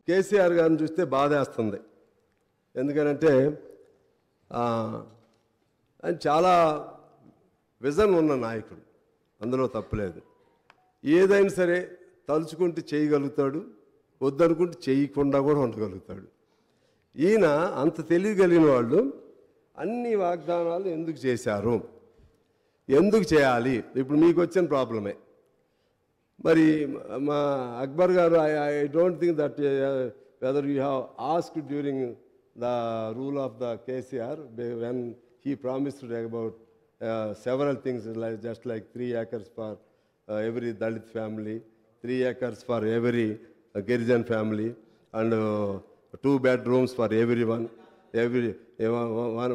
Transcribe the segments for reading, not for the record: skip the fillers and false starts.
కేసీఆర్ గారిని చూస్తే బాధేస్తుంది. ఎందుకనంటే ఆయన చాలా విజన్ ఉన్న నాయకుడు, అందులో తప్పులేదు. ఏదైనా సరే తలుచుకుంటే చేయగలుగుతాడు, వద్దనుకుంటే చేయకుండా కూడా ఉండగలుగుతాడు. ఈయన అంత తెలియగలిగిన వాళ్ళు అన్ని వాగ్దానాలు ఎందుకు చేశారు, ఎందుకు చేయాలి? ఇప్పుడు మీకు వచ్చిన ప్రాబ్లమే. మరి మా అక్బర్ గారు, I don't think that whether you have asked during the rule of the KCR when he promised about several things, like just like 3 acres for every Dalit family, 3 acres for every Girijan family, and 2 bedrooms for everyone,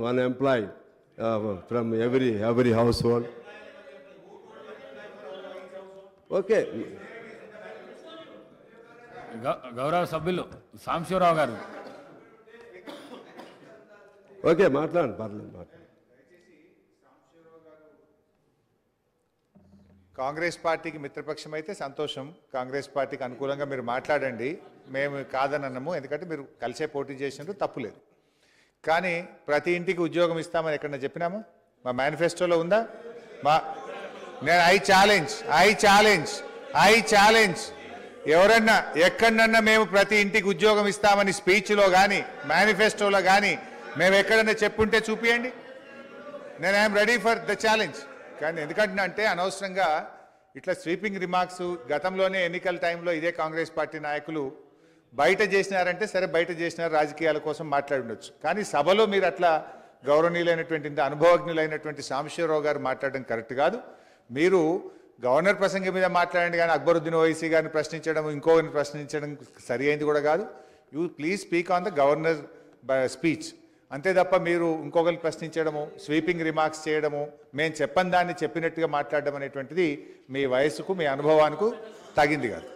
one employee from every household. Okay. గౌరవ సభ్యులు సాంబశివరావు గారు. Okay, మాట్లాడండి, పర్లేదు మాట్లాడండి. కాంగ్రెస్ పార్టీకి మిత్రపక్షం అయితే సంతోషం, కాంగ్రెస్ పార్టీకి అనుకూలంగా మీరు మాట్లాడండి, మేము కాదనన్నాము. ఎందుకంటే మీరు కలిసే పోటీ చేసినట్టు తప్పులేదు. కానీ ప్రతి ఇంటికి ఉద్యోగం ఇస్తామని ఎక్కడన్నా చెప్పినాము? మా మేనిఫెస్టోలో ఉందా? నేను ఐ ఛాలెంజ్ ఎవరన్నా ఎక్కడన్నా మేము ప్రతి ఇంటికి ఉద్యోగం ఇస్తామని స్పీచ్లో కానీ మేనిఫెస్టోలో కానీ మేము ఎక్కడన్నా చెప్పుంటే చూపియండి. నేను I'm ready for the challenge. కానీ ఎందుకంటే అంటే అనవసరంగా ఇట్లా స్వీపింగ్ రిమార్క్స్ గతంలోనే ఎన్నికల టైంలో ఇదే కాంగ్రెస్ పార్టీ నాయకులు బయట చేసినారంటే సరే బయట చేసినారు, రాజకీయాల కోసం మాట్లాడి ఉండొచ్చు. కానీ సభలో మీరు అట్లా గౌరవనీయులైనటువంటి అనుభవజ్ఞులైనటువంటి సాంబశివరావు గారు మాట్లాడడం కరెక్ట్ కాదు. మీరు గవర్నర్ ప్రసంగం మీద మాట్లాడండి, కానీ అక్బరుద్దీన్ ఓవైసీ గారిని ప్రశ్నించడం, ఇంకొకరిని ప్రశ్నించడం సరి అయింది కూడా కాదు. You please speak on the governor speech. అంతే తప్ప మీరు ఇంకొకరిని ప్రశ్నించడము, స్వీపింగ్ రిమార్క్స్ చేయడము, మేము చెప్పని దాన్ని చెప్పినట్టుగా మాట్లాడడం అనేటువంటిది మీ వయసుకు మీ అనుభవానికి తగింది కాదు.